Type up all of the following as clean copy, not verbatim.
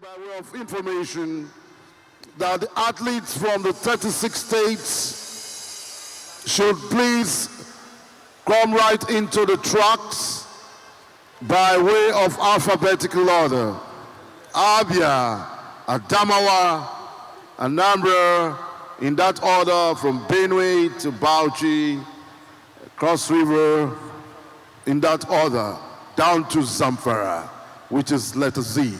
By way of information, that the athletes from the 36 states should please come right into the tracks by way of alphabetical order. Abia, Adamawa, Anambra, in that order from Benue to Bauchi, Cross River, in that order, down to Zamfara, which is letter Z.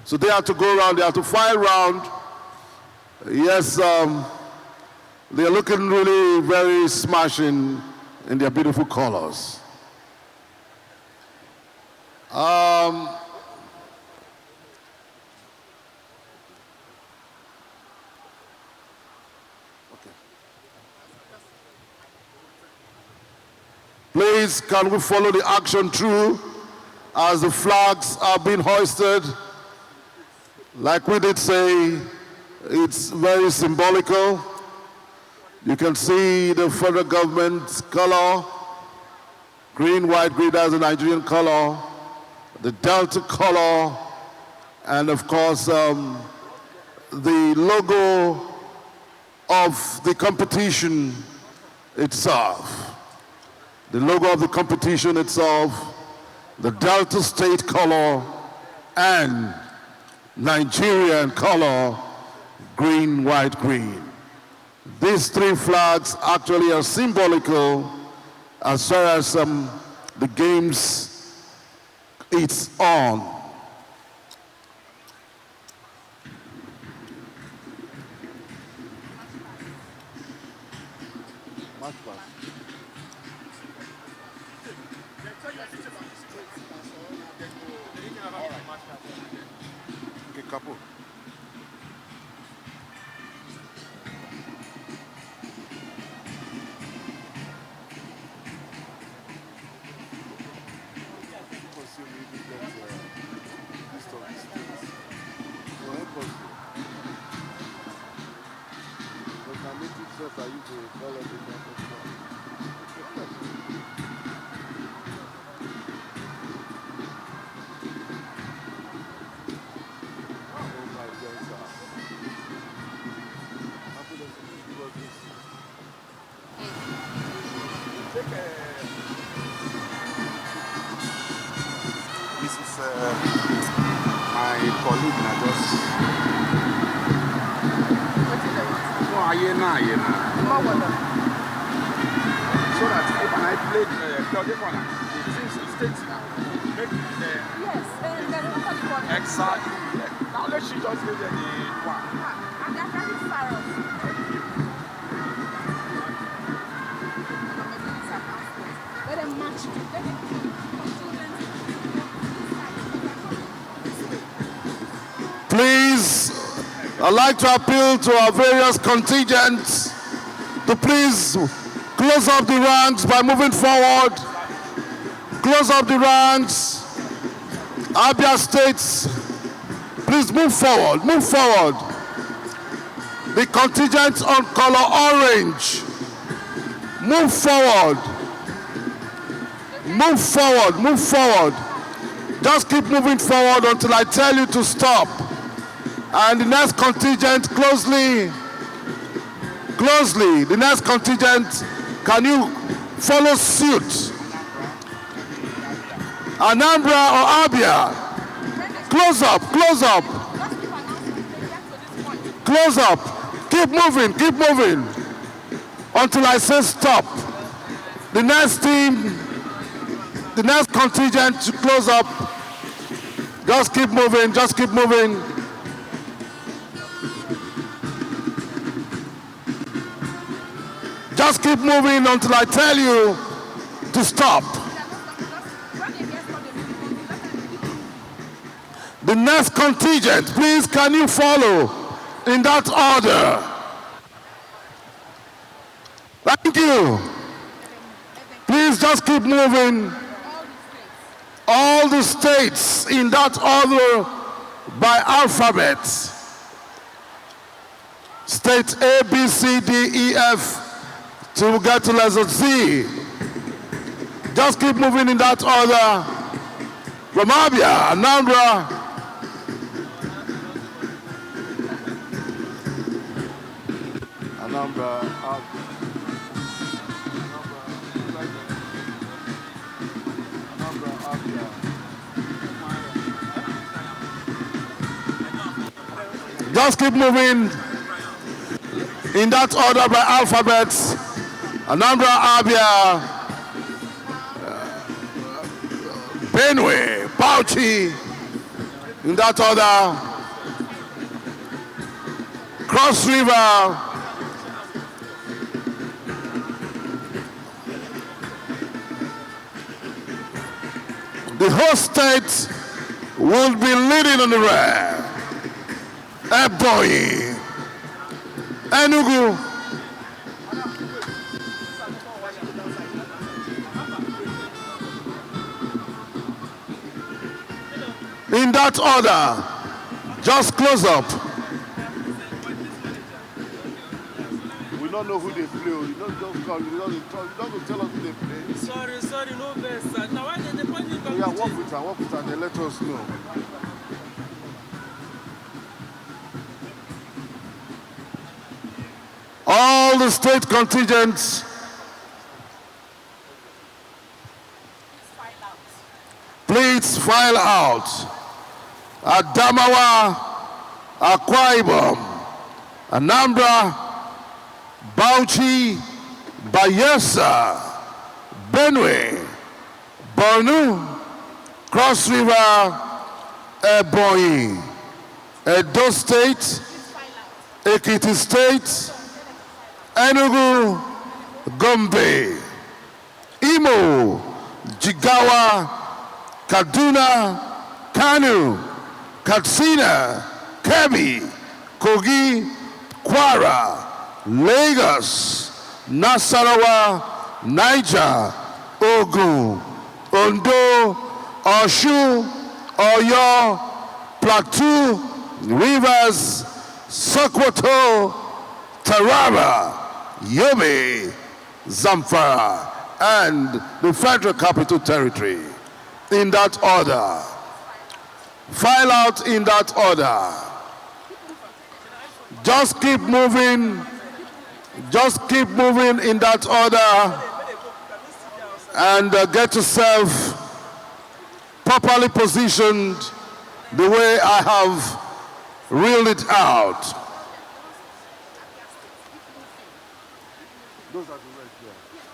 So they have to go around, they have to file round. Yes, they're looking really very smashing in their beautiful colors. Please, can we follow the action through as the flags are being hoisted? Like we did say, it's very symbolical. You can see the federal government's color, green, white, green, that's the Nigerian color, the Delta color, and of course, the logo of the competition itself. The logo of the competition itself, the Delta State color, and Nigerian color, green, white, green. These three flags actually are symbolical as far as the games it's on. Couple. This is my colleague na just. No, so that when I played exactly. Now let she just give them the one. And they're very far off. Let them match. Let them Please, I'd like to appeal to our various contingents to please close up the ranks by moving forward. Close up the ranks. Abia States, please move forward, move forward. The contingents on color orange, move forward. Move forward, move forward. Just keep moving forward until I tell you to stop. And the next contingent, closely, the next contingent, can you follow suit? Anambra or Abia, close up, close up. Close up, keep moving, until I say stop. The next team, the next contingent to close up, just keep moving, just keep moving. Just keep moving until I tell you to stop. The next contingent, please can you follow in that order? Thank you. Please just keep moving. All the states in that order by alphabet. State A, B, C, D, E, F, till we get to letter Z. Just keep moving in that order. From Abia, Anambra. Anambra, Abia. Just keep moving in that order by alphabets. Anambra, Abia, Benue, Bauchi, in that order. Cross River, the host state will be leading on the rear. Ebonyi, Enugu, in that order. Just close up. We don't know who they play. You don't just call. You don't tell us who they play. Sorry, no verse. Now why did the point you come? Yeah, work with her, they let us know. All the state contingents, please file out. Adamawa, Akwa Ibom, Anambra, Bauchi, Bayelsa, Benue, Borno, Cross River, Ebonyi, Edo State, Ekiti State, Enugu, Gombe, Imo, Jigawa, Kaduna, Kano, Katsina, Kebbi, Kogi, Kwara, Lagos, Nasarawa, Niger, Ogun, Ondo, Osun, Oyo, Plateau, Rivers, Sokoto, Taraba, Yobe, Zamfara, and the Federal Capital Territory. In that order. File out in that order. Just keep moving. Just keep moving in that order. And get yourself properly positioned the way I have reeled it out.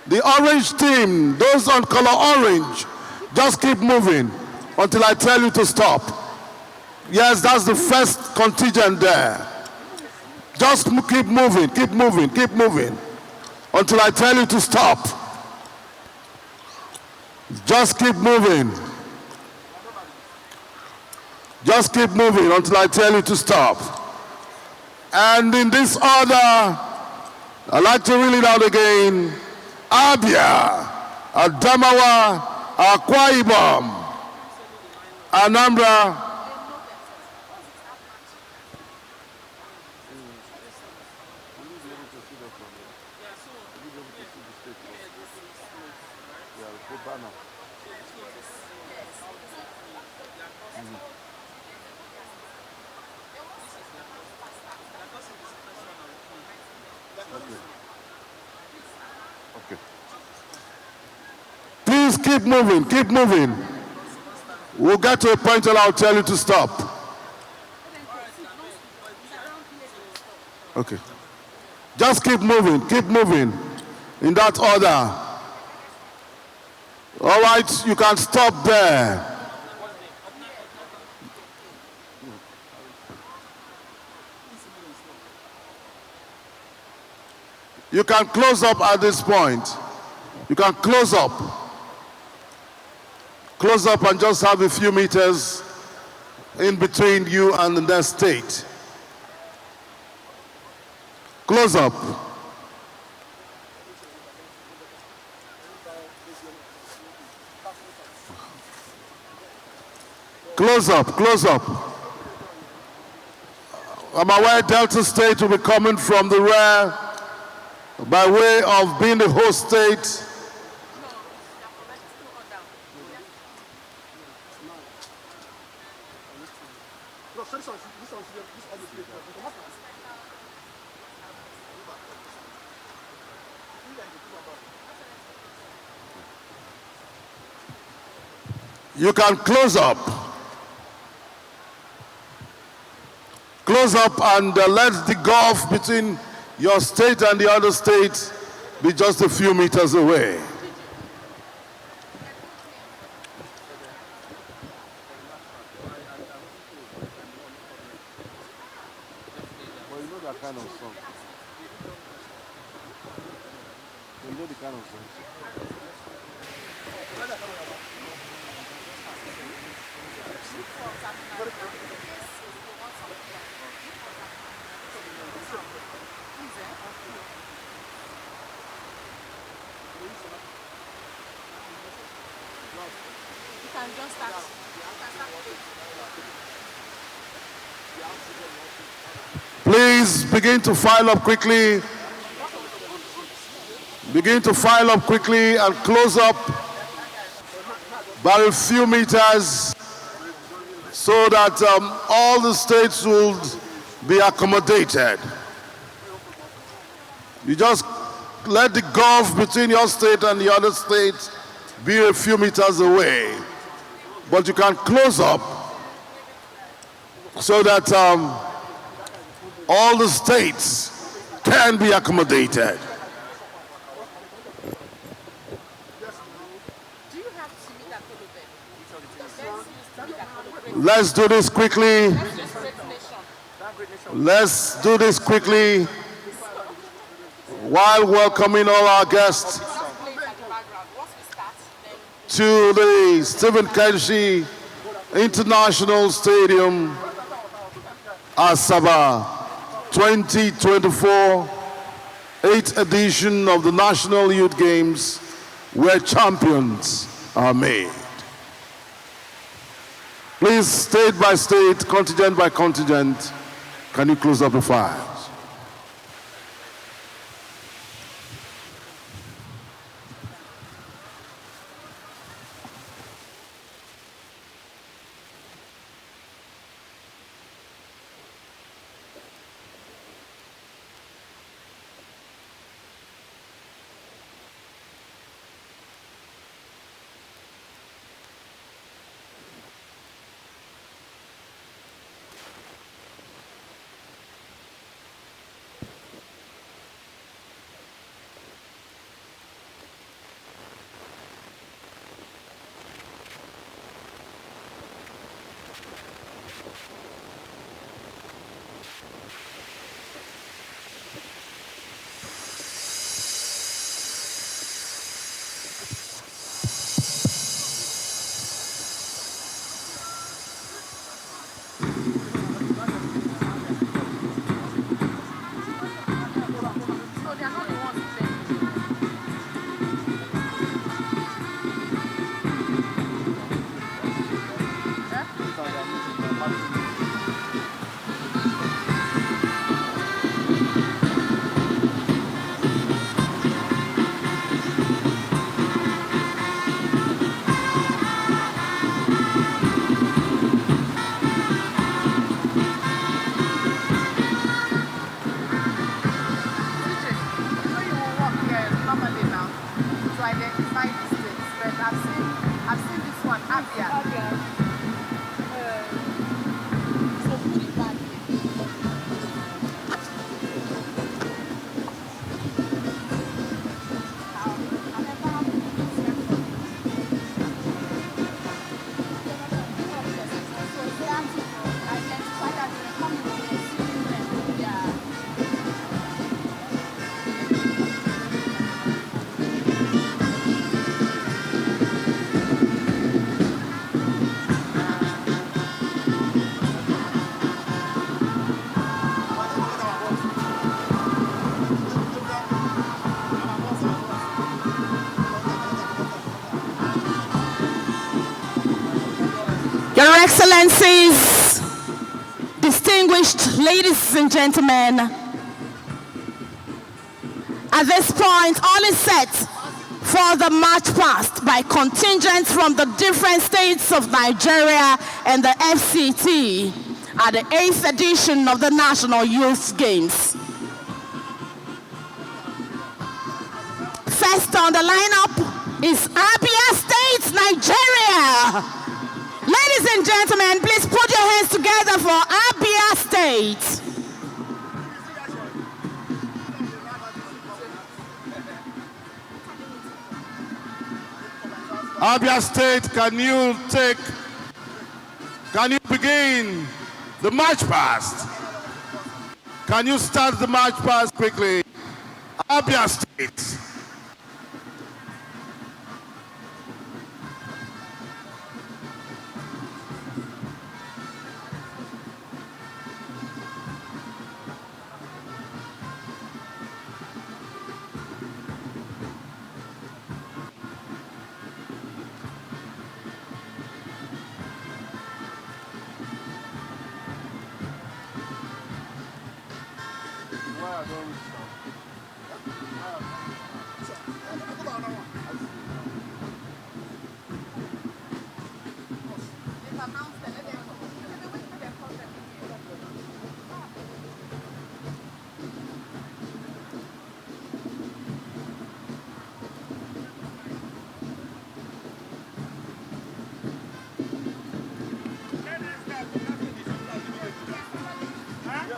The orange team, those on color orange, just keep moving until I tell you to stop. Yes, that's the first contingent there. Just keep moving, keep moving, keep moving until I tell you to stop. Just keep moving. Just keep moving until I tell you to stop. And in this order, I'd like to read it out again. Abia, Adamawa, Akwa Ibom, Anambra, please keep moving, keep moving. We'll get to a point where I'll tell you to stop. Okay. Just keep moving in that order. All right, you can stop there. You can close up at this point. You can close up. Close up and just have a few meters in between you and the next state. Close up. Close up, close up. I'm aware Delta State will be coming from the rear by way of being the host state. You can close up. Close up and let the gulf between your state and the other state be just a few meters away. Well, you know that kind of song. You know the kind of song. You can just start. Please begin to file up quickly. Begin to file up quickly and close up by a few meters so that all the states will be accommodated. You just let the gulf between your state and the other state be a few meters away. But you can close up so that all the states can be accommodated. Do you have to meet that photo there? Let's do this quickly. Let's just Great Nation. Let's do this quickly while welcoming all our guests Just play it at the background. Once we start, then to the Stephen Keshi International Stadium, Asaba, 2024, 8th edition of the National Youth Games, where champions are made. Please, state by state, contingent by contingent, can you close up the files? so they are not the ones playing. Your Excellencies, distinguished ladies and gentlemen, at this point, all is set for the march past by contingents from the different states of Nigeria and the FCT. at the 8th edition of the National Youth Games. First on the lineup is Abia State, Nigeria. Ladies and gentlemen, please put your hands together for Abia State. Abia State, can you begin the march past? Can you start the march past quickly? Abia State.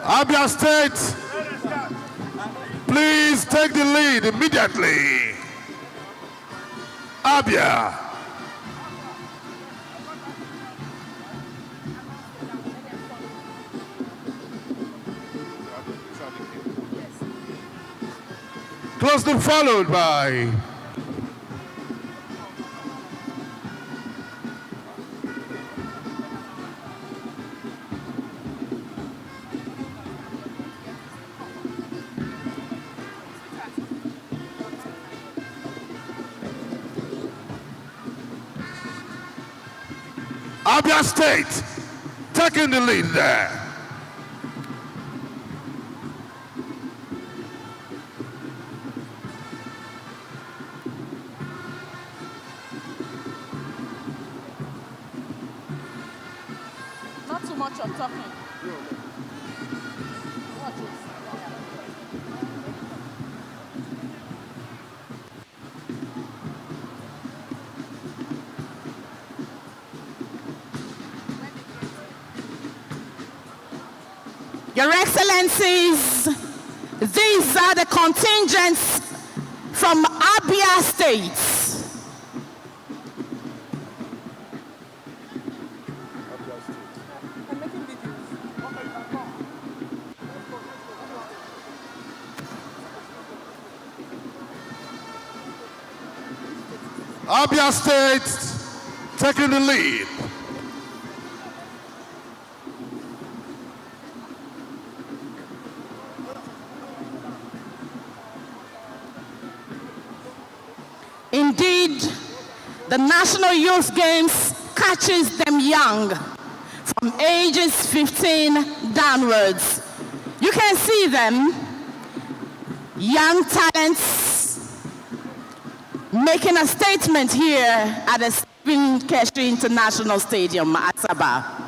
Abia State, please take the lead immediately. Abia. Closely followed by Abia State taking the lead there. Not too much of talking. What is? Your Excellencies, these are the contingents from Abia State. I'm making videos. Okay, you can come. Abia State taking the lead. Indeed, the National Youth Games catches them young, from ages 15 downwards. You can see them, young talents, making a statement here at the Stephen Keshi International Stadium, Asaba.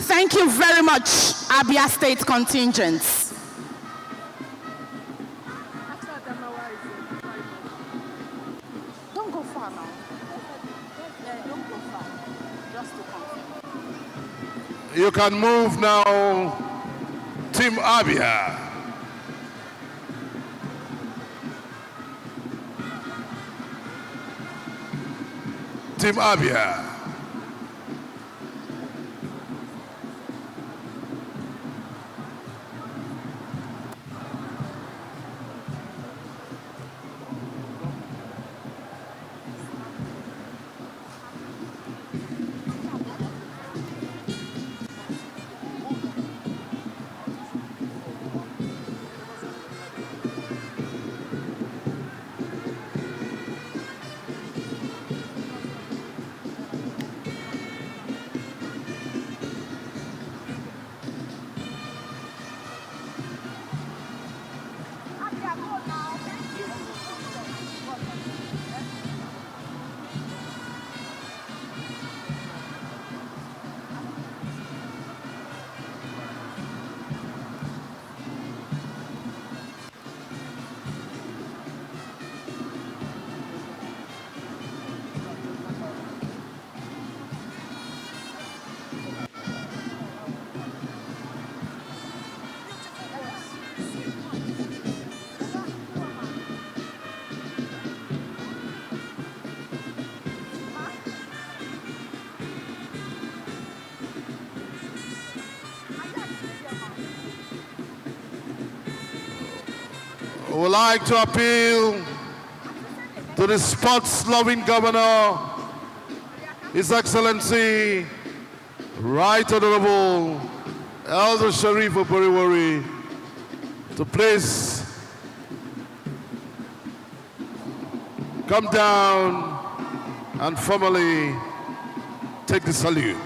Thank you very much, Abia State contingents. Don't go far now. Yeah, don't go far. Just to confirm. You can move now, Team Abia. Team Abia. I would like to appeal to the sports-loving governor, His Excellency, Right Honorable Elder Sharif Oporiwari, to please come down and formally take the salute.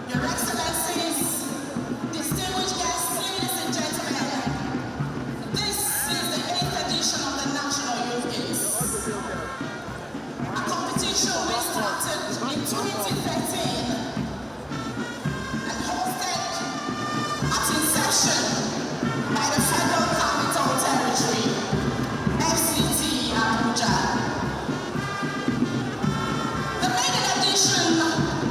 Your Excellencies, distinguished guests, ladies and gentlemen, this is the 8th edition of the National Youth Games. A competition we started in 2013 and hosted at inception by the Federal Capital Territory, FCT Abuja. The maiden edition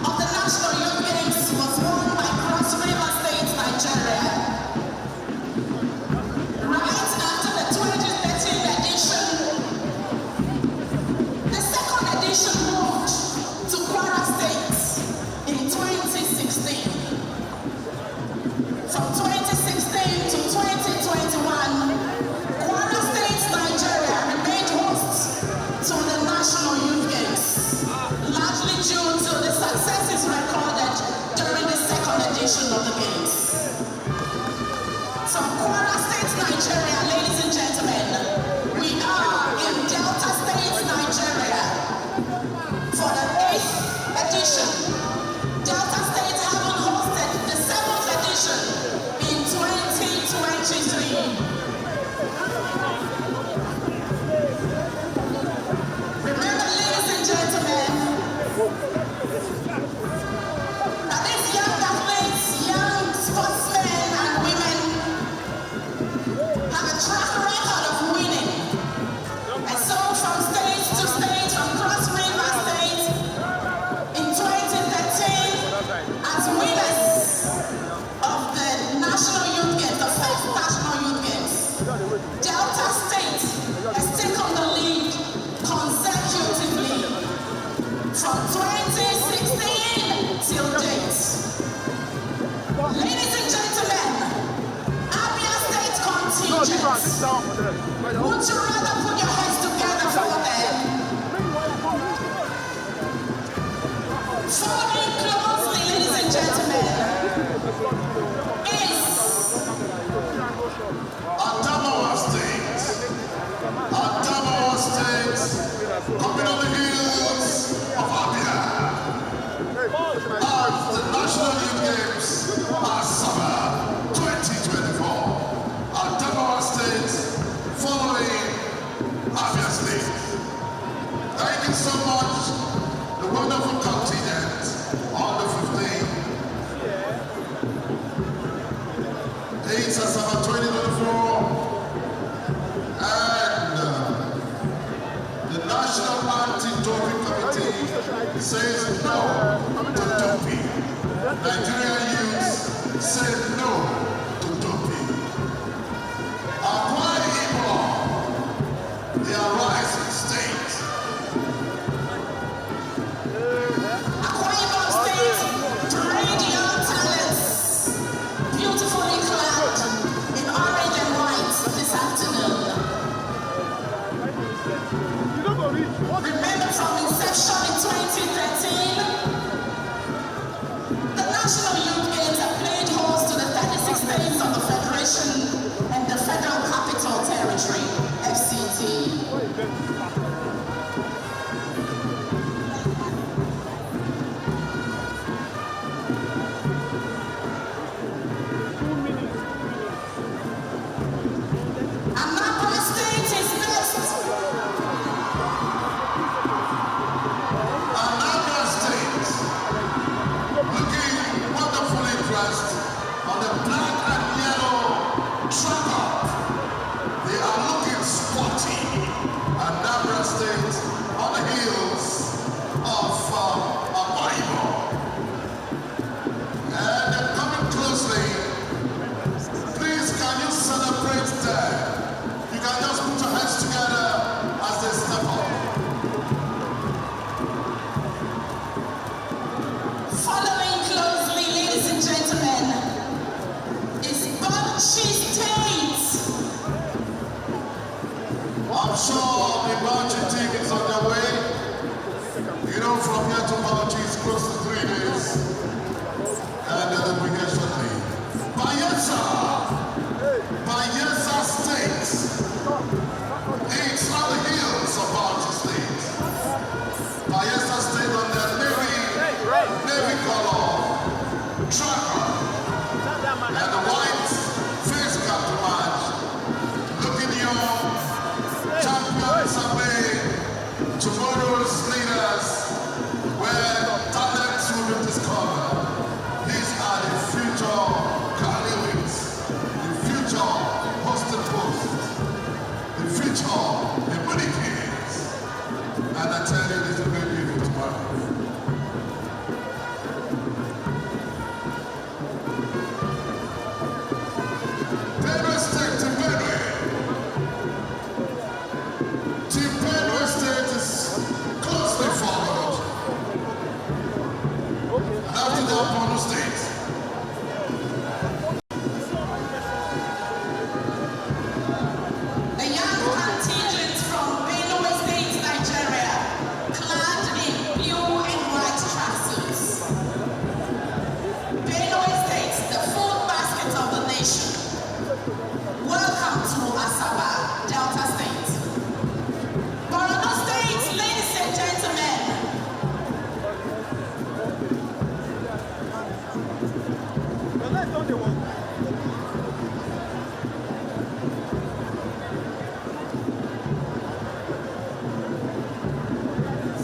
of the National Youth Games was won by Cross River State, Nigeria. Right after the 2013 edition, the second edition moved to Kwara State in 2016. From 2016 to 2021, Kwara State, Nigeria remained host to the National Youth Games, largely due to the successes recorded during the second edition of the Games. From Kwara State, Nigeria, ladies and gentlemen, we are in Delta State, Nigeria for the 8th edition. Delta State having hosted the 7th edition in 2023. Remember, ladies and gentlemen, that these young athletes, young sportsmen and women have a track record of winning. And so from state to state, from Cross River State, in 2013, as winners of the National Youth Games, the first National Youth Games, Delta State has taken the lead consecutively from 2016 till date. Ladies and gentlemen, Abia State contingent, would you rather put your hands together for them? Following closely, ladies and gentlemen, is Adamawa State. Adamawa State, coming on the heels of Abia. At the National Youth Games, Asaba 2024. Adamawa State following Abia State. Thank you so much, the wonderful contingent on the 15th. It's Asaba 2024. And the National Anti-Doping Committee says no to doping. Nigerian youths said no to doping. Akwa Ibom, they are rising state. Akwa Ibom State, parade young talents, beautifully clad in orange and white this afternoon. Remember from inception in 2013, the National Youth Games have played host to the I'm sure the Bauchi team is on their way. You know, from here to Bauchi is close to 3 days. And they'll be here shortly. Bayelsa State. It's on the hills of Bauchi State. Bayelsa State on their navy color tracker. And the white face cap to match. Looking young. Champions are made. Tomorrow's leaders, where talents will be discovered. These are the future Carliwits, the future Boston Post, the future Immunities. And I tell you, this is going to be for tomorrow. Benue State to Benue. Team Benue State is closely followed. After that, Borno State. A young contingent from Benue State, Nigeria, clad in blue and white tracksuits. Benue State, the food basket of the nation. Welcome to Asaba, Delta State. Borno State, ladies and gentlemen.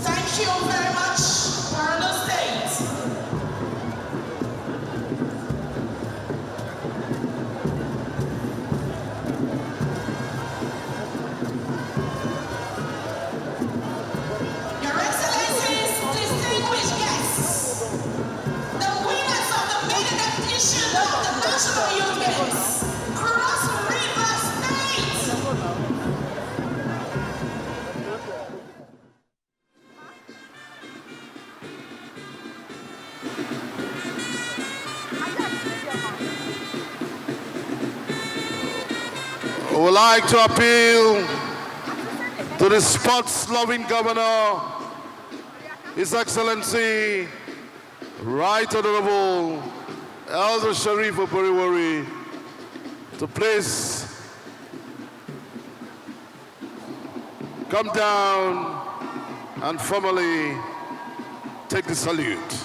Thank you very much, Borno State. Your Excellencies, distinguished guests, the winners of the maiden edition of the National Youth Games, Cross River State. I would like to appeal to the sports-loving governor, His Excellency, Right Honorable Elder Sharif Oporiwari, to please come down and formally take the salute.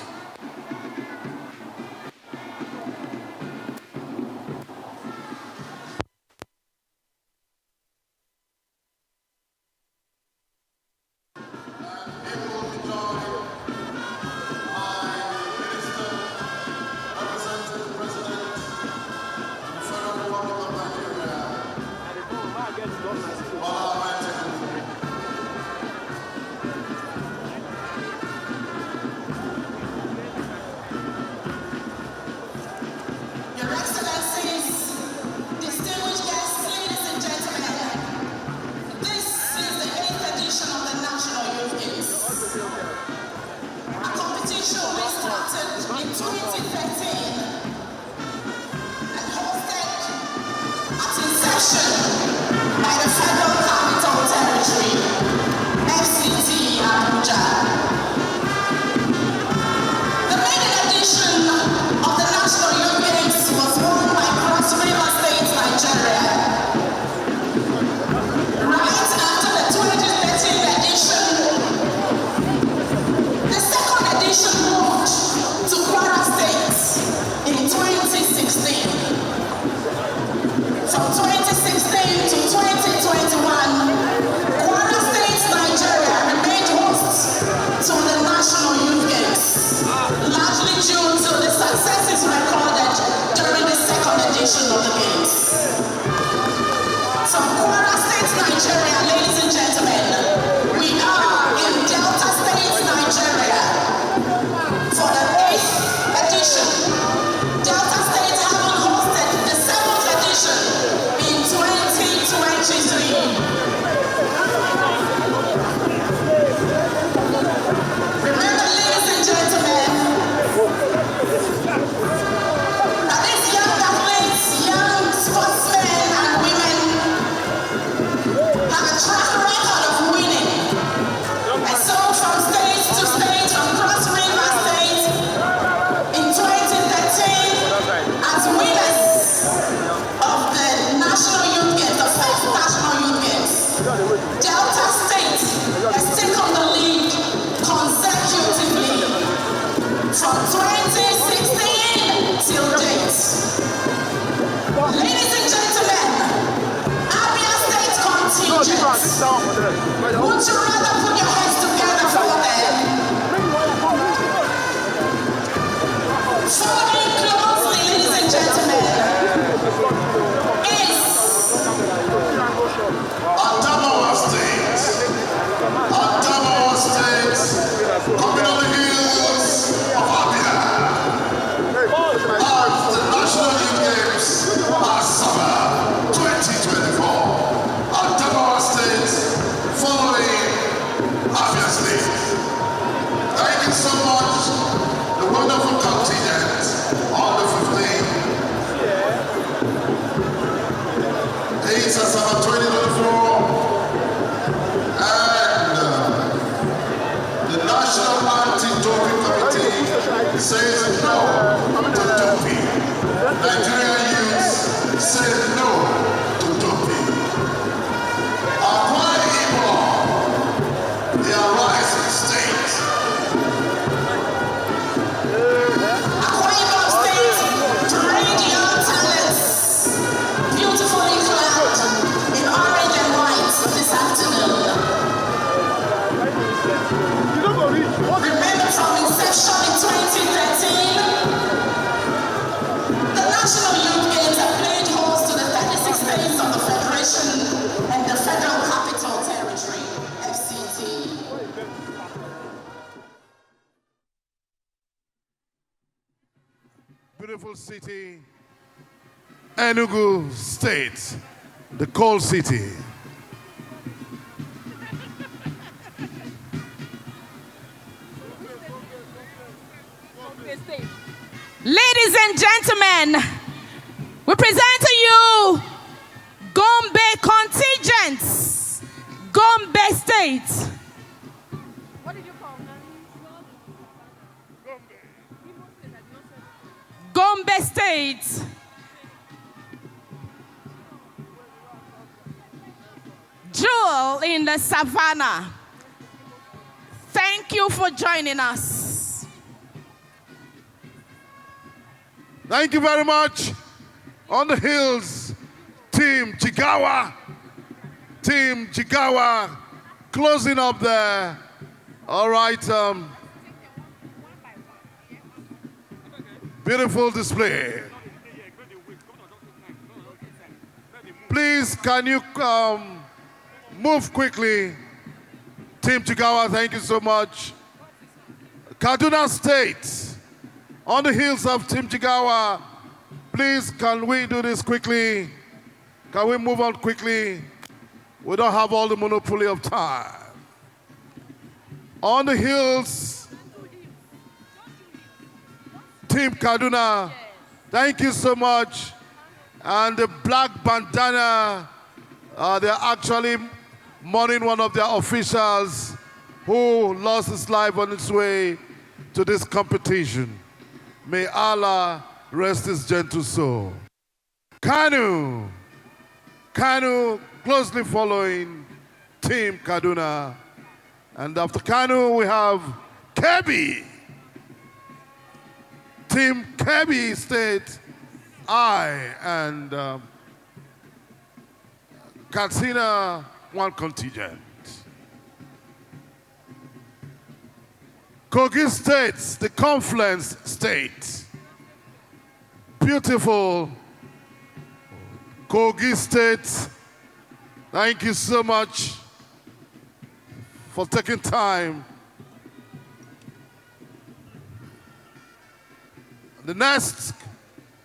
Delta State has taken the lead consecutively from 2016 till date. Ladies and gentlemen, Abia State contingent, would you rather put your hands together for them? Following closely, ladies and gentlemen, is Adamawa State. Adamawa State. Coming on the heels of Abia. At the National Youth Games Summer 2024. Adamawa State following Abia State. Thank you so much. The wonderful contingent on the 15th. It's summer 2024. And the National Anti-Doping Committee says no to doping. Nigerian youths say no to doping. Akwa Ibom, they are rising state. Akwa Ibom State to radiant talents, beautifully clad in orange and white this afternoon. Remember from inception in 2013, the National Youth Games have played host to the 36 states of the Federation and the Federal Capital Territory, FCT. Beautiful city, Enugu State, the coal city. Ladies and gentlemen, we present to you Gombe contingents, Gombe State. What did you call them? Gombe State. Jewel in the savannah. Thank you for joining us. Thank you very much. On the hills, Team Jigawa. Team Jigawa closing up there. All right. Beautiful display. Please, can you move quickly? Team Jigawa, thank you so much. Kaduna State, on the heels of Team Jigawa, please, can we do this quickly? Can we move on quickly? We don't have all the monopoly of time. On the hills, Team Kaduna, thank you so much. And the black bandana, they're actually mourning one of their officials who lost his life on its way to this competition. May Allah rest his gentle soul. Kanu closely following Team Kaduna. And after Kanu, we have Kebbi. Team Kebbi State, and Katsina, one contingent. Kogi State, the Confluence State. Beautiful Kogi State. Thank you so much for taking time. The next,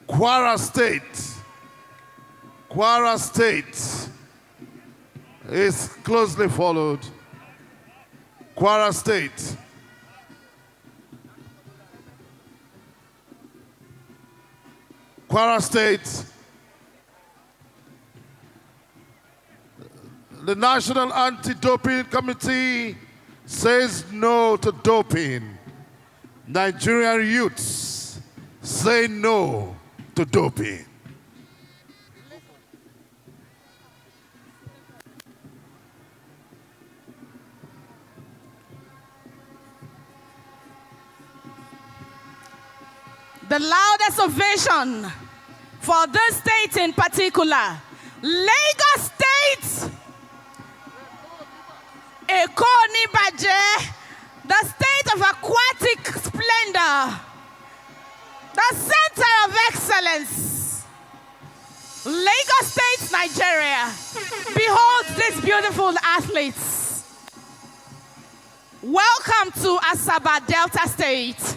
Kwara State. Kwara State is closely followed. Kwara State. Kwara State. The National Anti-Doping Committee says no to doping. Nigerian youths say no to doping. the loudest ovation for this state in particular. Lagos State, Eko Nibaje, the state of aquatic splendor, the center of excellence. Lagos State, Nigeria. Behold these beautiful athletes. Welcome to Asaba, Delta State.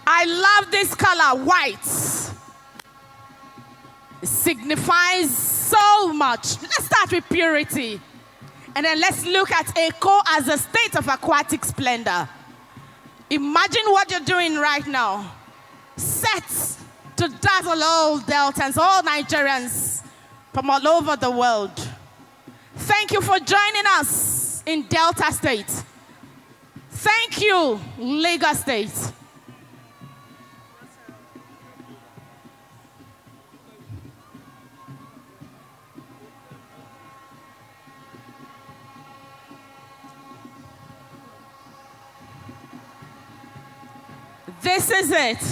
I love this color, white. It signifies so much. Let's start with purity. And then let's look at Eko as a state of aquatic splendor. Imagine what you're doing right now. Set to dazzle all Deltans, all Nigerians from all over the world. Thank you for joining us in Delta State. Thank you, Lagos State. This is it.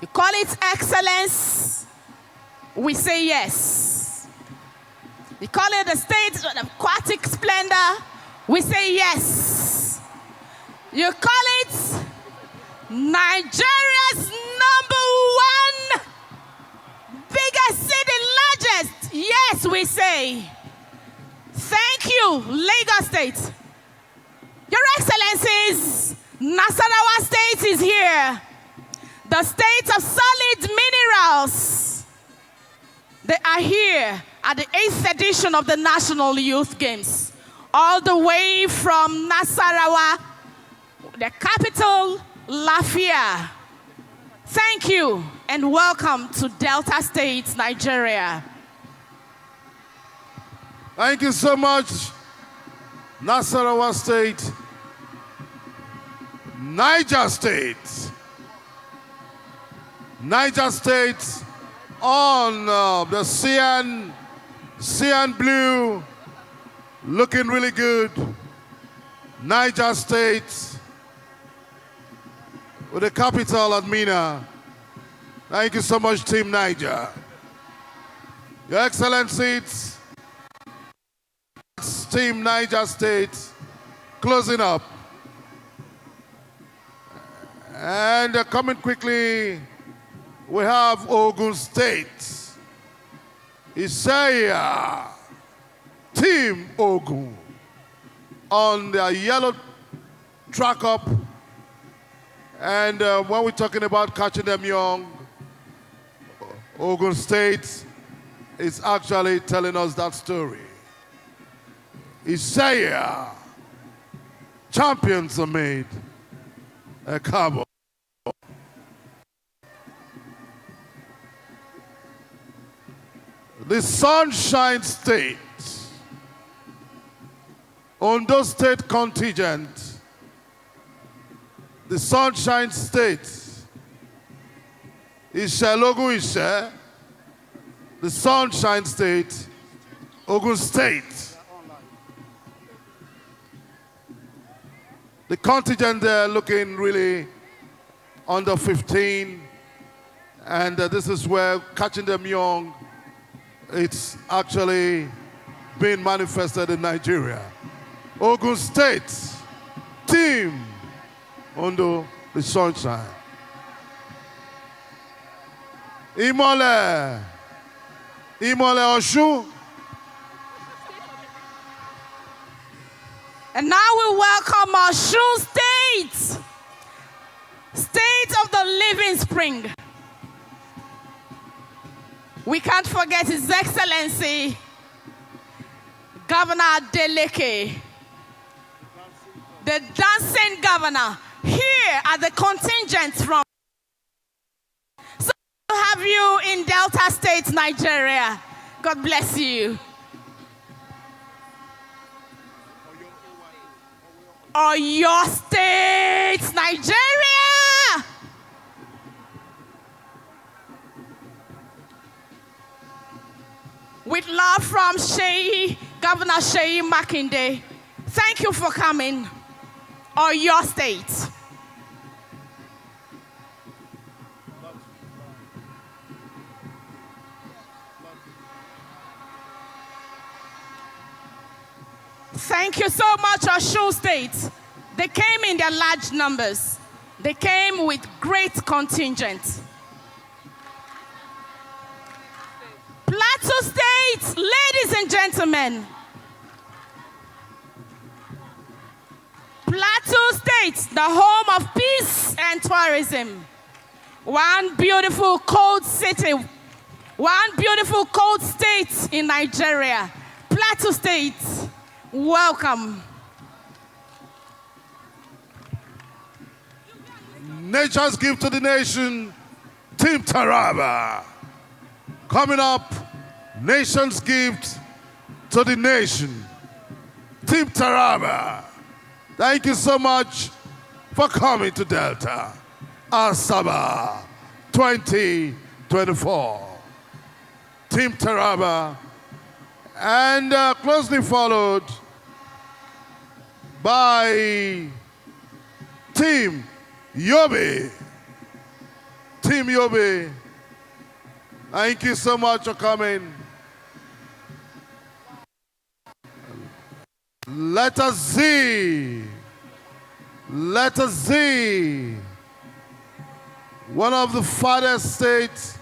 You call it excellence, we say yes. You call it the state of aquatic splendor, we say yes. You call it Nigeria's #1 biggest city, largest, yes, we say. Thank you, Lagos State. Your Excellencies, Nasarawa State is here. The state of solid minerals. They are here at the 8th edition of the National Youth Games. All the way from Nasarawa, the capital, Lafia. Thank you and welcome to Delta State, Nigeria. Thank you so much, Nasarawa State, Niger State. Niger State on the cyan blue, looking really good. Niger State with the capital at Mina. Thank you so much, Team Niger. Your Excellencies, Team Niger State closing up. And coming quickly, we have Ogun State. Isaiah, Team Ogun, on their yellow track up. And when we're talking about catching them young, Ogun State is actually telling us that story. Isaiah, champions are made. A cabo. The Sunshine State, Ondo State contingent, the Sunshine State, Ishelogu Ishe, the Sunshine State, Ogun State. The contingent there looking really under 15, and this is where catching them young, it's actually being manifested in Nigeria. Ogun State, Team Ondo, the Sunshine. Imole Osun. And now we welcome Osun State, state of the living spring. We can't forget His Excellency, Governor Adeleke, the dancing governor, here at the contingent from. So to have you in Delta State, Nigeria. God bless you. Oyo State, Nigeria. with love from Governor Sheyi Makinde. Thank you for coming. Or your state. Thank you so much, Osun State. They came in their large numbers. They came with great contingent. Plateau State, ladies and gentlemen. Plateau State, the home of peace and tourism. One beautiful cold city, one beautiful cold state in Nigeria. Plateau State, welcome. Nature's gift to the nation, Team Taraba. Coming up, nation's gift to the nation, Team Taraba. Thank you so much for coming to Delta. Asaba 2024. Team Taraba, and closely followed by Team Yobe. Team Yobe, thank you so much for coming. Let us see. Let us see. One of the farthest states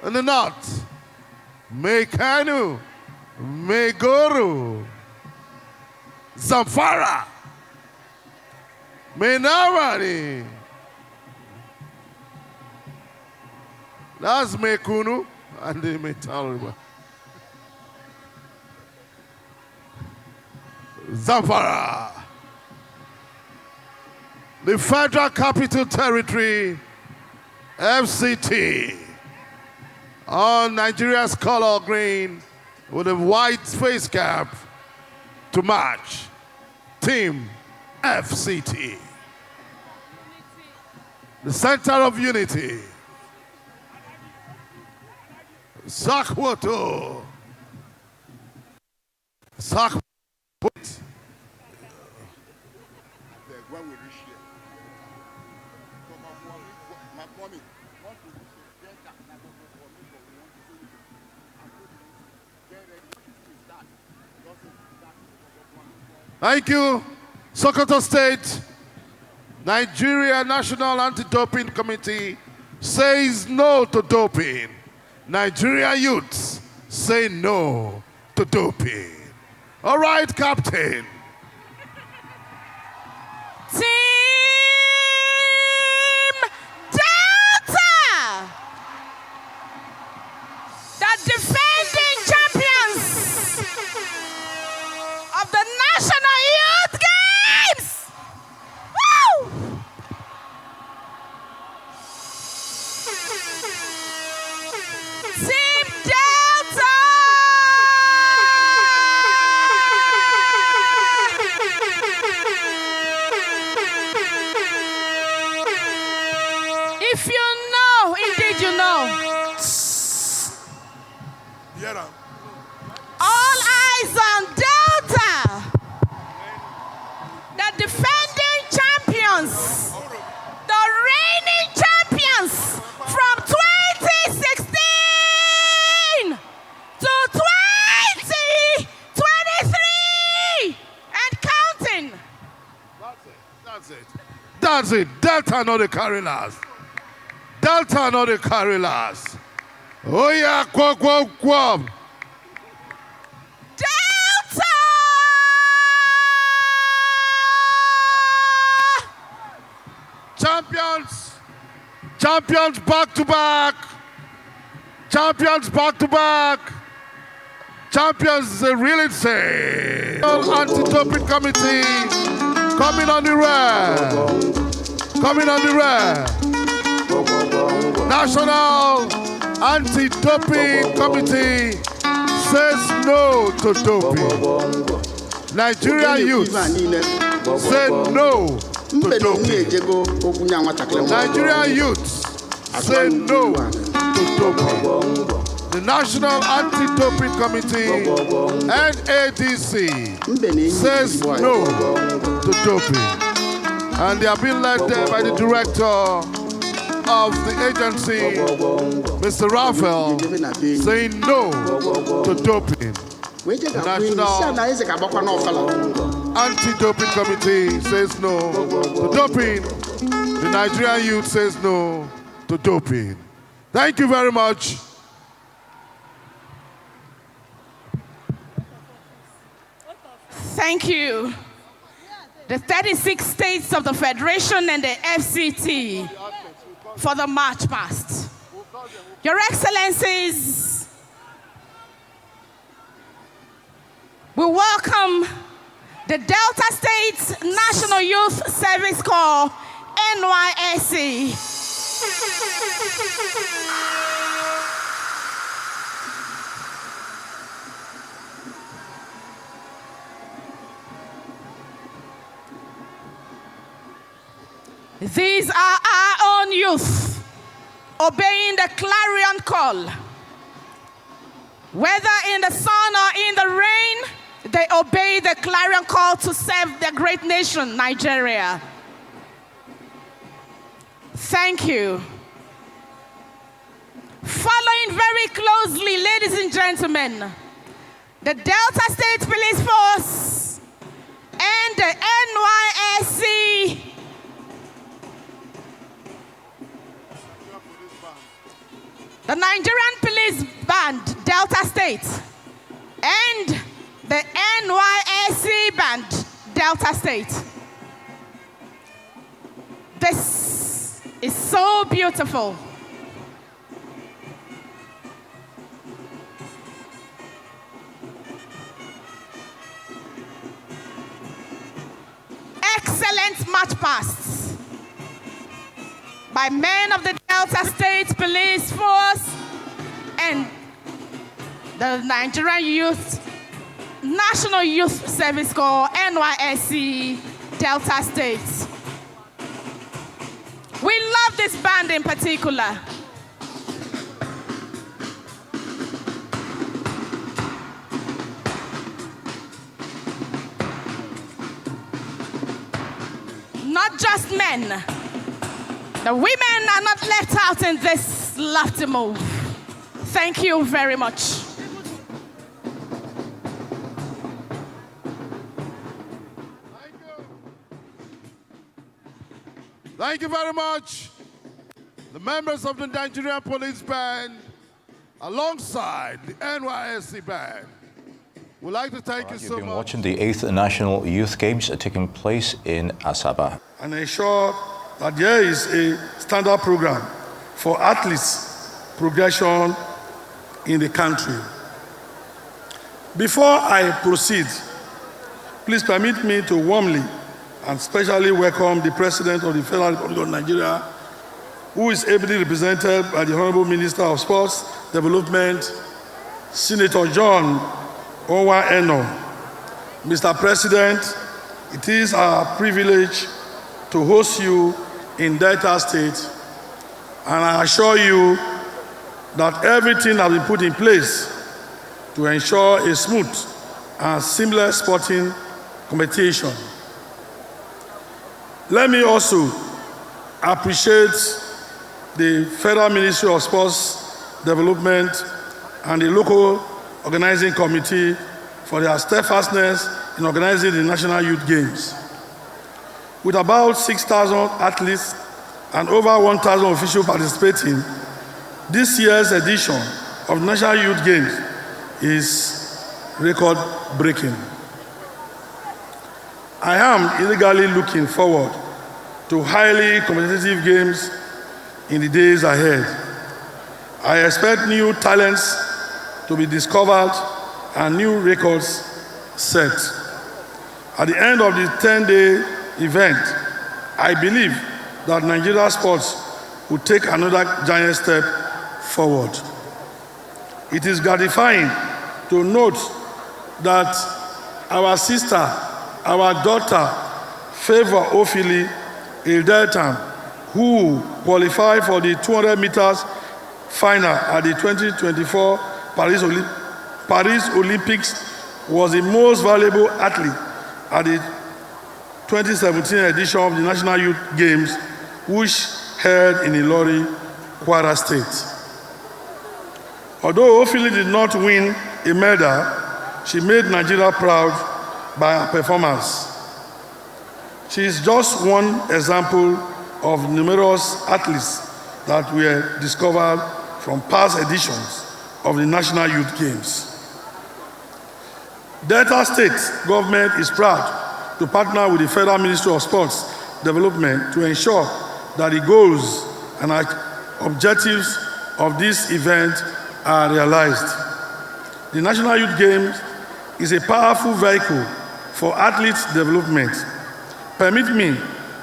in the north. Mekanu, Megoro, Zamfara, Menawari. That's Mekunu and the Metalriba. Zamfara. The Federal Capital Territory, FCT. On Nigeria's color green with a white face cap to match. Team FCT. The center of unity. Sakwoto. Sakwoto. Thank you. Sokoto State, Nigeria National Anti-Doping Committee says no to doping. Nigeria youths say no to doping. All right, Captain. Team Delta, the defending champions of the National Youth Games. Woo! Team Delta. If you know, indeed you know. All eyes on Delta, the defending champions, the reigning champions from 2016 to 2023 and counting. That's it. That's it. Delta not the carry last. Delta not the carry last. Oh yeah, quack, quack, quack. Delta! Champions. Champions back to back. Champions back to back. Champions really say. Anti-doping committee coming on the red. Coming on the red. National Anti-Doping Committee says no to doping. Nigeria youth say no to doping. Nigeria youth say no to doping. the National Anti-Doping Committee, NADC, says no to doping. And they are being led there by the director of the agency, Mr. Raphael, saying no to doping. The National Anti-Doping Committee says no to doping. The Nigerian youth says no to doping. Thank you very much. Thank you. The 36 states of the Federation and the FCT for the march past. Your Excellencies, we welcome the Delta State National Youth Service Corps, NYSC. These are our own youth, obeying the clarion call. Whether in the sun or in the rain, they obey the clarion call to serve the great nation, Nigeria. Thank you. Following very closely, ladies and gentlemen, the Delta State Police Force and the NYSC the Nigerian Police Band, Delta State, and the NYSC Band, Delta State. This is so beautiful. Excellent march pasts by men of the Delta State Police Force and the Nigerian National Youth Service Corps, NYSC, Delta State. We love this band in particular. Not just men. The women are not left out in this laughter move. Thank you very much. Thank you very much. The members of the Nigerian Police Band, alongside the NYSC Band, would like to thank you so much. You've been watching the 8th National Youth Games taking place in Asaba. And ensure that there is a standard program for athletes' progression in the country. Before I proceed, please permit me to warmly and specially welcome the President of the Federal Republic of Nigeria, who is ably represented by the Honorable Minister of Sports Development, Senator John Onwa Eno. Mr. President, it is our privilege to host you in Delta State, and I assure you that everything has been put in place to ensure a smooth and seamless sporting competition. Let me also appreciate the Federal Ministry of Sports Development and the local organizing committee for their steadfastness in organizing the National Youth Games. With about 6,000 athletes and over 1,000 officials participating, this year's edition of the National Youth Games is record-breaking. I am eagerly looking forward to highly competitive games in the days ahead. I expect new talents to be discovered and new records set. At the end of the 10-day event, I believe that Nigeria sports will take another giant step forward. It is gratifying to note that our sister, our daughter, Favor Ofili Ildeltam, who qualified for the 200 meters final at the 2024 Paris Olympics was the most valuable athlete at the 2017 edition of the National Youth Games, which held in Ilori, Kwara State. Although Ophili did not win a medal, she made Nigeria proud by her performance. She is just one example of numerous athletes that were discovered from past editions of the National Youth Games. Delta State government is proud to partner with the Federal Ministry of Sports Development to ensure that the goals and objectives of this event are realized. The National Youth Games is a powerful vehicle for athlete development. Permit me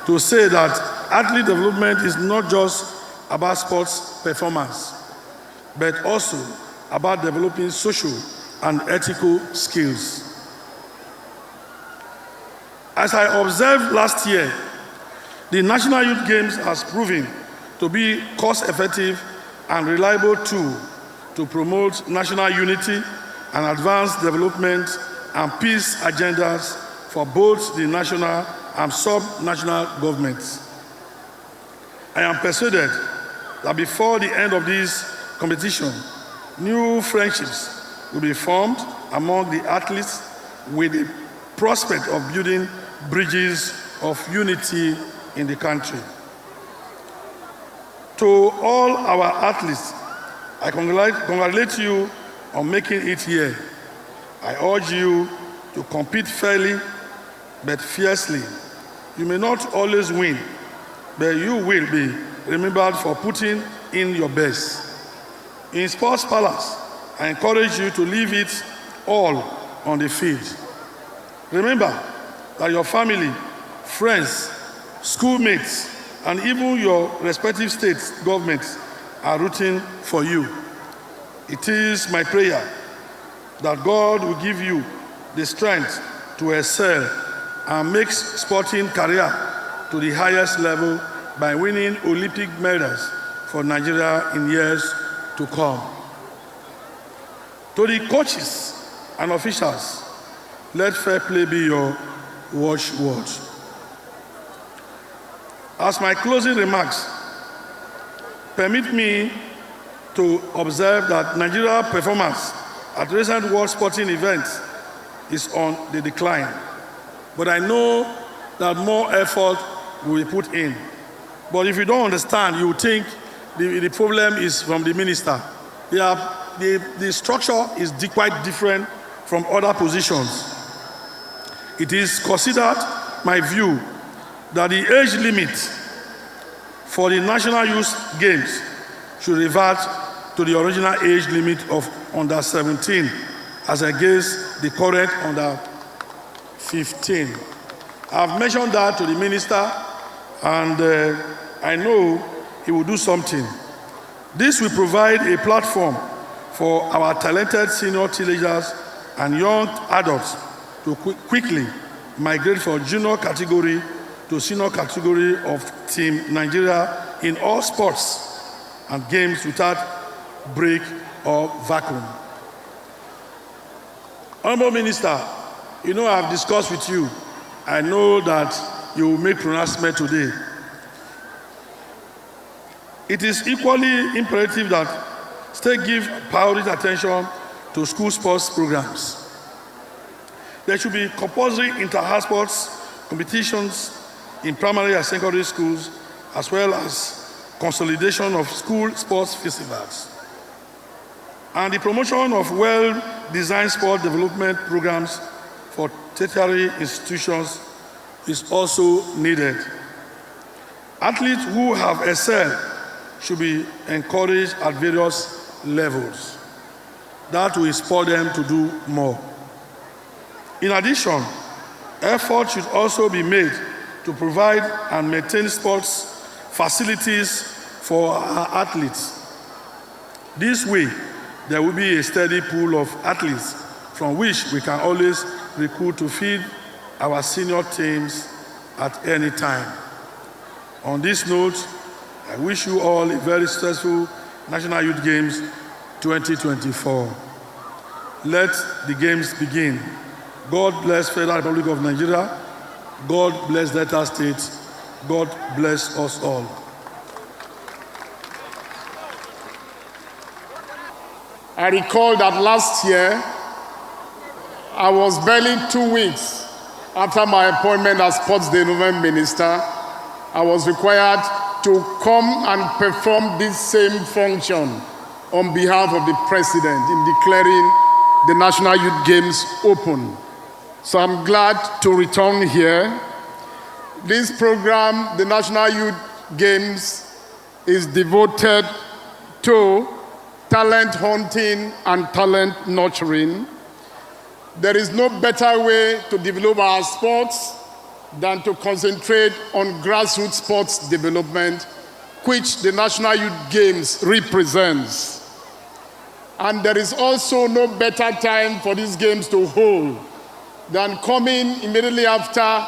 to say that athlete development is not just about sports performance, but also about developing social and ethical skills. As I observed last year, the National Youth Games has proven to be cost-effective and reliable tool to promote national unity and advance development and peace agendas for both the national and sub-national governments. I am persuaded that before the end of this competition, new friendships will be formed among the athletes with the prospect of building bridges of unity in the country. To all our athletes, I congratulate you on making it here. I urge you to compete fairly but fiercely. You may not always win, but you will be remembered for putting in your best. In Sports Palace, I encourage you to leave it all on the field. Remember that your family, friends, schoolmates, and even your respective state governments are rooting for you. It is my prayer that God will give you the strength to excel and make sporting career to the highest level by winning Olympic medals for Nigeria in years to come. To the coaches and officials, let fair play be your watchword. As my closing remarks, permit me to observe that Nigeria's performance at recent world sporting events is on the decline. But I know that more effort will be put in. But if you don't understand, you think the problem is from the minister. The structure is quite different from other positions. It is considered, my view, that the age limit for the National Youth Games should revert to the original age limit of under 17 as against the current under 15. I've mentioned that to the minister, and I know he will do something. This will provide a platform for our talented senior teenagers and young adults to quickly migrate from junior category to senior category of Team Nigeria in all sports and games without break or vacuum. Honorable Minister, you know I've discussed with you. I know that you will make pronouncement today. It is equally imperative that state give priority attention to school sports programs. There should be compulsory inter-house sports competitions in primary and secondary schools, as well as consolidation of school sports festivals. And the promotion of well-designed sport development programs for tertiary institutions is also needed. Athletes who have excelled should be encouraged at various levels. That will inspire them to do more. In addition, effort should also be made to provide and maintain sports facilities for our athletes. This way, there will be a steady pool of athletes from which we can always recruit to feed our senior teams at any time. On this note, I wish you all a very successful National Youth Games 2024. Let the games begin. God bless Federal Republic of Nigeria. God bless Delta State. God bless us all. I recall that last year, I was barely 2 weeks after my appointment as Sports Development Minister. I was required to come and perform this same function on behalf of the President in declaring the National Youth Games open. So I'm glad to return here. This program, the National Youth Games, is devoted to talent hunting and talent nurturing. There is no better way to develop our sports than to concentrate on grassroots sports development, which the National Youth Games represents. And there is also no better time for these games to hold than coming immediately after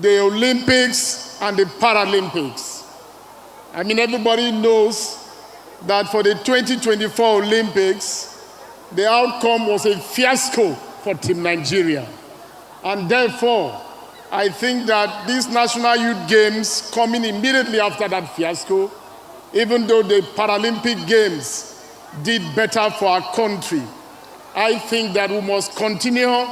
the Olympics and the Paralympics. I mean, everybody knows that for the 2024 Olympics, the outcome was a fiasco for Team Nigeria. And therefore, I think that these National Youth Games coming immediately after that fiasco, even though the Paralympic Games did better for our country, I think that we must continue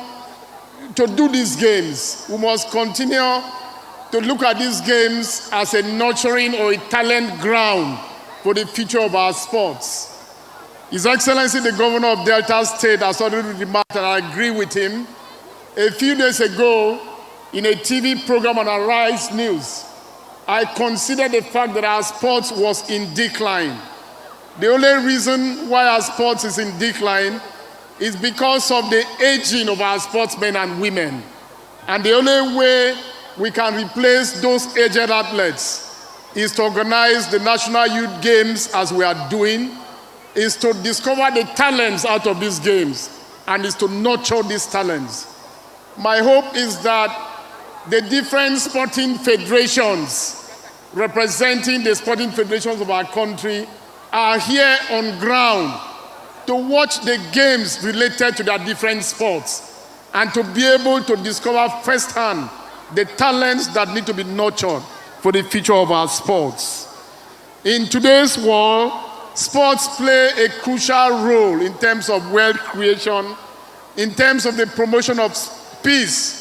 to do these games. We must continue to look at these games as a nurturing or a talent ground for the future of our sports. His Excellency, the Governor of Delta State, has already remarked, and I agree with him. A few days ago, in a TV program on Arise News, I considered the fact that our sports was in decline. The only reason why our sports is in decline is because of the aging of our sportsmen and women. And the only way we can replace those aged athletes is to organize the National Youth Games as we are doing, is to discover the talents out of these games, and is to nurture these talents. My hope is that the different sporting federations representing the sporting federations of our country are here on ground to watch the games related to their different sports and to be able to discover firsthand the talents that need to be nurtured for the future of our sports. In today's world, sports play a crucial role in terms of wealth creation, in terms of the promotion of peace,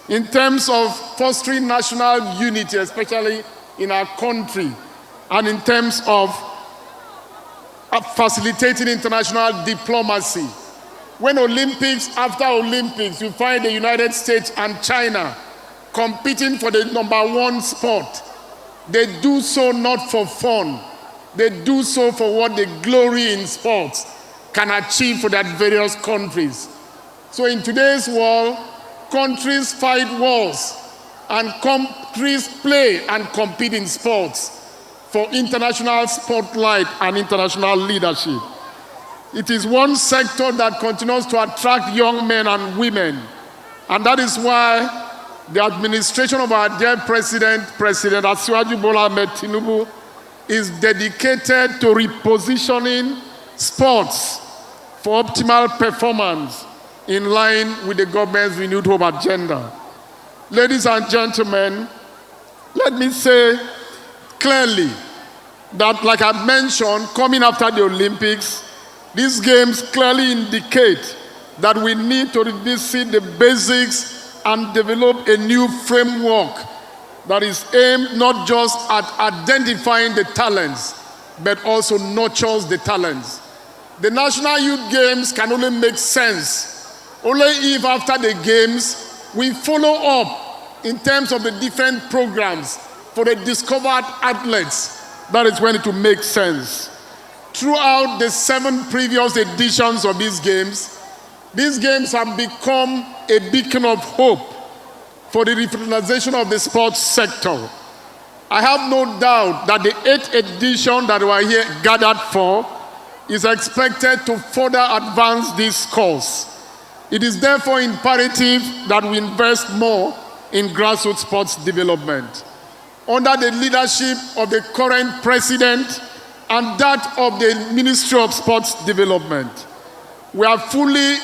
in terms of fostering national unity, especially in our country, and in terms of facilitating international diplomacy. When Olympics, after Olympics, you find the United States and China competing for the #1 spot, they do so not for fun. They do so for what the glory in sports can achieve for their various countries. So in today's world, countries fight wars and countries play and compete in sports for international spotlight and international leadership. It is one sector that continues to attract young men and women, and that is why the administration of our dear President Asiwaju Bola Ahmed Tinubu, is dedicated to repositioning sports for optimal performance in line with the government's renewed hope agenda. Ladies and gentlemen, let me say clearly that, like I mentioned, coming after the Olympics, these games clearly indicate that we need to revisit the basics and develop a new framework that is aimed not just at identifying the talents, but also nurtures the talents. The National Youth Games can only make sense only if after the games we follow up in terms of the different programs for the discovered athletes. That is when it will make sense. Throughout the 7 previous editions of these games have become a beacon of hope for the revitalization of the sports sector. I have no doubt that the 8th edition that we are here gathered for is expected to further advance this cause. It is therefore imperative that we invest more in grassroots sports development. Under the leadership of the current president, and that of the Ministry of Sports Development. We are fully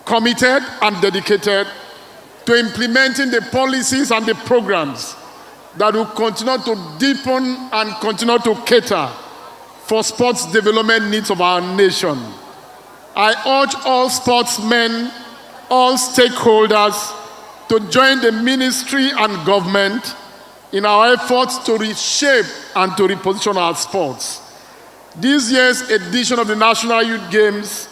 committed and dedicated to implementing the policies and the programs that will continue to deepen and continue to cater for sports development needs of our nation. I urge all sportsmen, all stakeholders to join the ministry and government in our efforts to reshape and to reposition our sports. This year's edition of the National Youth Games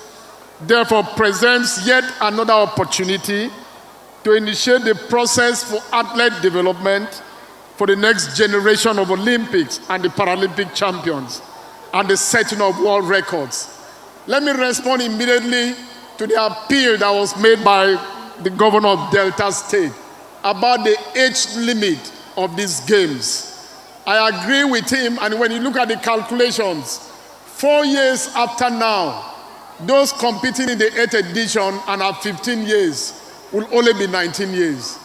therefore presents yet another opportunity to initiate the process for athlete development for the next generation of Olympics and the Paralympic champions and the setting of world records. Let me respond immediately to the appeal that was made by the governor of Delta State about the age limit of these games. I agree with him, and when you look at the calculations, 4 years after now, those competing in the 8th edition and are 15 years will only be 19 years.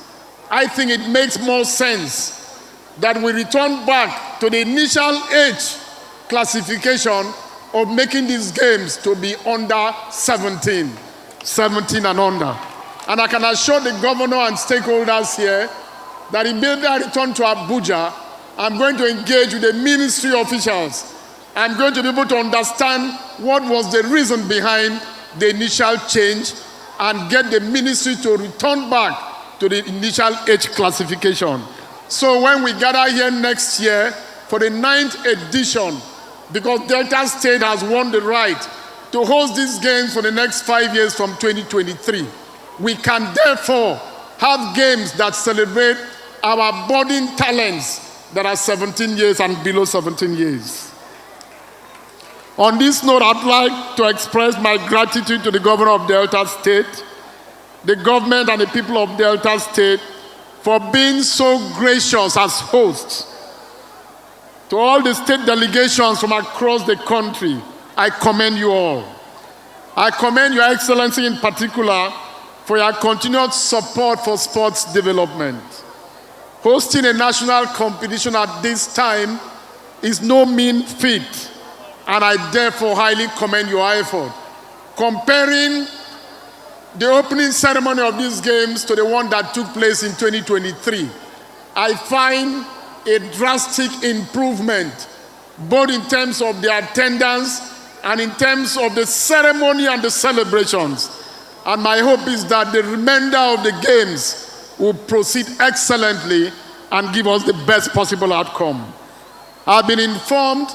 I think it makes more sense that we return back to the initial age classification of making these games to be under 17 and under. And I can assure the governor and stakeholders here that immediately I return to Abuja, I'm going to engage with the ministry officials. I'm going to be able to understand what was the reason behind the initial change and get the ministry to return back to the initial age classification. So when we gather here next year for the 9th edition, because Delta State has won the right to host these games for the next 5 years from 2023, we can therefore have games that celebrate our budding talents that are 17 years and below 17 years. On this note, I'd like to express my gratitude to the governor of Delta State, the government and the people of Delta State for being so gracious as hosts. To all the state delegations from across the country, I commend you all. I commend Your Excellency in particular for your continued support for sports development. Hosting a national competition at this time is no mean feat, and I therefore highly commend your effort. Comparing the opening ceremony of these games to the one that took place in 2023, I find a drastic improvement, both in terms of the attendance and in terms of the ceremony and the celebrations. And my hope is that the remainder of the games will proceed excellently and give us the best possible outcome. I've been informed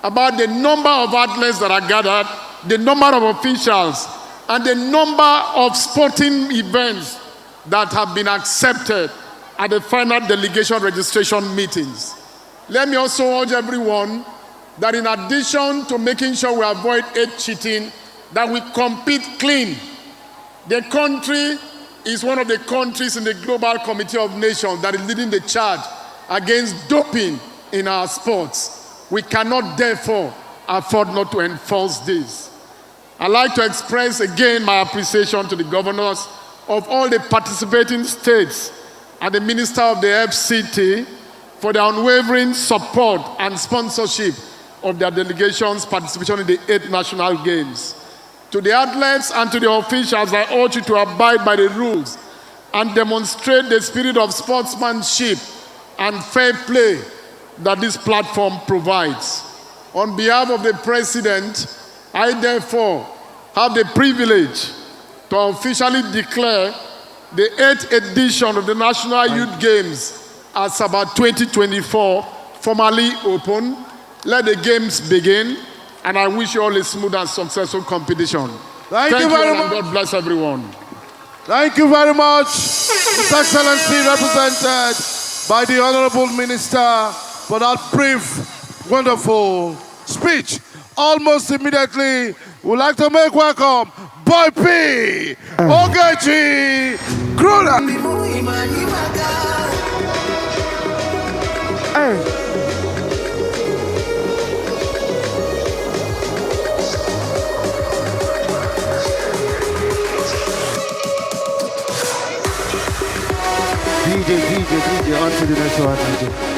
about the number of athletes that are gathered, the number of officials, and the number of sporting events that have been accepted at the final delegation registration meetings. Let me also urge everyone that in addition to making sure we avoid age cheating, that we compete clean. The country is one of the countries in the Global Committee of Nations that is leading the charge against doping in our sports. We cannot therefore afford not to enforce this. I'd like to express again my appreciation to the governors of all the participating states and the Minister of the FCT for their unwavering support and sponsorship of their delegation's participation in the 8th National Games. To the athletes and to the officials, I urge you to abide by the rules and demonstrate the spirit of sportsmanship and fair play that this platform provides. On behalf of the President, I therefore have the privilege to officially declare the 8th edition of the National Youth Games Asaba 2024 formally open. Let the games begin, and I wish you all a smooth and successful competition. Thank you very much. God bless everyone. Thank you very much, His Excellency, represented by the Honorable Minister, for that brief, wonderful speech. Almost immediately, we'd like to make welcome Boy P. Ogechi Kruger. DJ, on to the next one, DJ.